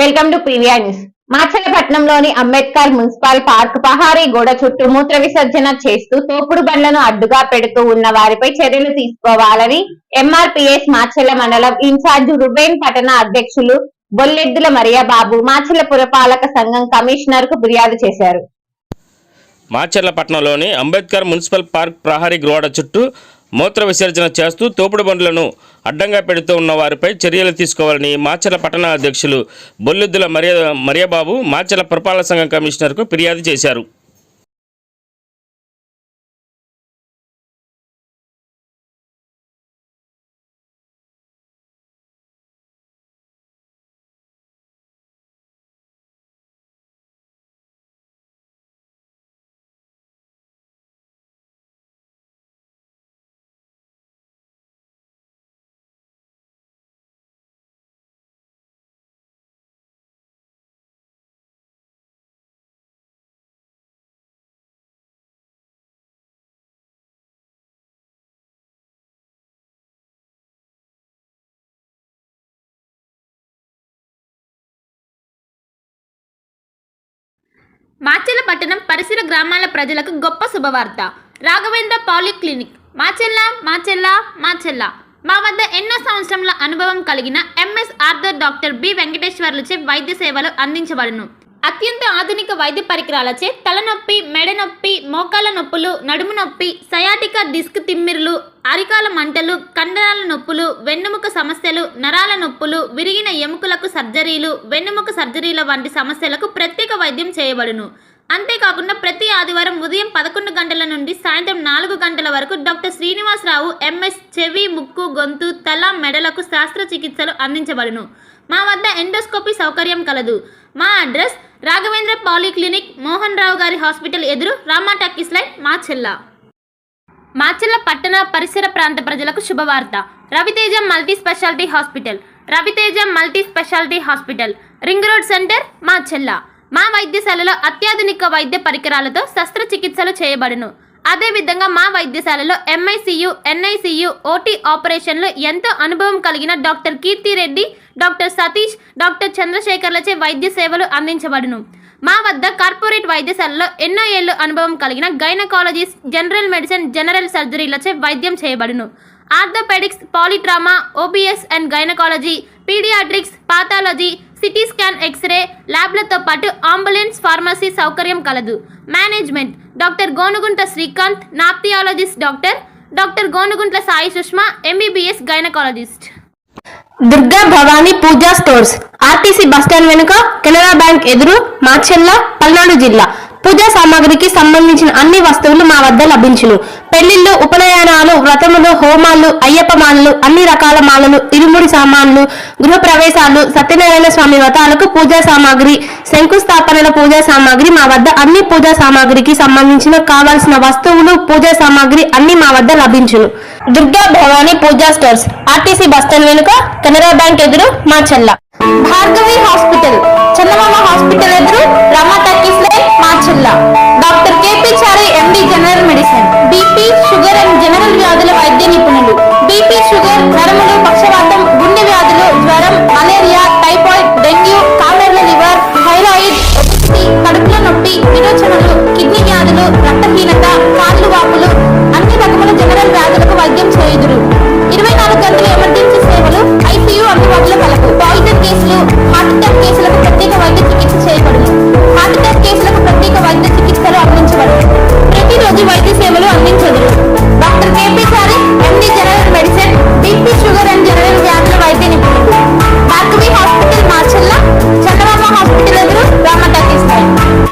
Welcome to PVR news. మాచల్లపట్నంలోని Ambedkar municipal park పహారీ గోడ చుట్టూ మూత్ర విసర్జన చేస్తూ తోపుడు బండ్లను అడ్డుగా పెడుతూ ఉన్న వారిపై చర్యలు తీసుకోవాలని ఎంఆర్పీఎస్ మాచల్ల మండలం ఇన్ఛార్జ్ రుబేన్ పట్టణ అధ్యక్షులు బొల్లెద్దుల మరియాబాబు మాచల్ల పురపాలక సంఘం కమిషనర్ కు ఫిర్యాదు చేశారు. మాచల్లపట్నంలోని అంబేద్కర్ మున్సిపల్ పార్క్ ప్రహరీ గోడ చుట్టూ మూత్ర విసర్జన చేస్తూ తోపుడు బండ్లను అడ్డంగా పెడుతూ ఉన్న వారిపై చర్యలు తీసుకోవాలని మాచల్ల పట్టణ అధ్యక్షులు బొల్లెద్దుల మరియాబాబు మాచల్ల పురపాలక సంఘం కమిషనర్కు ఫిర్యాదు చేశారు. మాచల్లపట్నం పరిసర గ్రామాల ప్రజలకు గొప్ప శుభవార్త. రాఘవేంద్ర పాలిక్లినిక్ మాచెల్ల మా వద్ద ఎన్నో సంవత్సరాల అనుభవం కలిగిన ఎంఎస్ ఆర్థర్ డాక్టర్ బి వెంకటేశ్వర్లచే వైద్య సేవలు అందించబడును. అత్యంత ఆధునిక వైద్య పరికరాలచే తలనొప్పి, మెడ నొప్పి, మోకాళ్ళ నొప్పులు, నడుము నొప్పి, సయాటికా డిస్క్ తిమ్మిరులు, అరికాల మంటలు, కండరాల నొప్పులు, వెన్నుముక సమస్యలు, నరాల నొప్పులు, విరిగిన ఎముకలకు సర్జరీలు, వెన్నుముక సర్జరీల వంటి సమస్యలకు ప్రత్యేక వైద్యం చేయబడును. అంతేకాకుండా ప్రతి ఆదివారం ఉదయం 11 గంటల నుండి సాయంత్రం 4 గంటల వరకు డాక్టర్ శ్రీనివాసరావు ఎంఎస్ చెవి, ముక్కు, గొంతు, తల, మెడలకు శస్త్రచికిత్సలు అందించబడును. మా వద్ద ఎండోస్కోపీ సౌకర్యం కలదు. మా అడ్రస్ రాఘవేంద్ర పాలిక్లినిక్, మోహన్ రావు గారి హాస్పిటల్ ఎదురు, రామా టాకీస్ లైన్, మాచల్ల పట్టణ పరిసర ప్రాంత ప్రజలకు శుభవార్త. Raviteja multi specialty hospital, ring road center, Machalla. మా వైద్యశాలలో అత్యాధునిక వైద్య పరికరాలతో శస్త్రచికిత్సలు చేయబడును. అదేవిధంగా మా వైద్యశాలలో ఎంఐసియు, ఎన్ఐసియు, ఓటీ ఆపరేషన్లు ఎంతో అనుభవం కలిగిన doctor Keerthireddy, doctor Satish, doctor చంద్రశేఖర్లచే వైద్య సేవలు అందించబడును. మా వద్ద కార్పొరేట్ వైద్యశాలలో ఎన్నో ఏళ్లు అనుభవం కలిగిన గైనకాలజిస్ట్, జనరల్ మెడిసిన్, జనరల్ సర్జరీలచే వైద్యం చేయబడును. Orthopaedics, polytrauma, OBS and gynaecology, paediatrics, pathology, CT scan, X-ray ల్యాబ్లతో పాటు అంబులెన్స్, ఫార్మసీ సౌకర్యం కలదు. Management doctor Gonuguntla Srikanth, nephrologist doctor Gonuguntla Sai Sushma, MBBS gynaecologist. Durga Bhavani Puja stores, RTC bus stand వెనుక, కెనరా బ్యాంక్ ఎదురు, మాచల్ల, పల్నాడు జిల్లా. పూజా సామాగ్రికి సంబంధించిన అన్ని వస్తువులు మా వద్ద లభించును. పెళ్లిళ్లు, ఉపనయనాలు, వ్రతములు, హోమాలు, అయ్యప్ప మాలలు, అన్ని రకాల మాలలు, ఇరుముడి సామాన్లు, గృహ ప్రవేశాలు, సత్యనారాయణ స్వామి వ్రతాలకు పూజా సామాగ్రి, శంకుస్థాపనల పూజా సామాగ్రి మా వద్ద అన్ని పూజా సామాగ్రికి సంబంధించిన కావాల్సిన వస్తువులు, పూజా సామాగ్రి అన్ని మా వద్ద లభించును. Durga Bhavani Puja stores, RTC bus stand వెనుక, కెనరా బ్యాంక్ ఎదురు, మాచల్ల. భార్గవి హాస్పిటల్, చందమామ హాస్పిటల్ ఎదురు, Rama talkies line, Macherla. Doctor KP Chari, MD, general medicine, BP, sugar and general వ్యాధుల వైద్య నిపుణులు. బీపీ, షుగర్, నరములు, పక్షవాతం, గుండె వ్యాధులు, జ్వరం, మలేరియా, టైఫాయిడ్, డెంగ్యూ, కామెర్ల లివర్, థైరాయిడ్, కడుపుల నొప్పి, విరోచనలు, కిడ్నీ వ్యాధులు, రక్తహీనత, కాళ్ళు వాపులు, అన్ని రకముల జనరల్ వ్యాధులకు వైద్యం చేయుదురు. 24 గంటల ఎమర్జెన్సీ సేవలు, ఐసీయూ అందుబాటులో కలవు. పాయిజన్ కేసులు, హార్ట్ అటాక్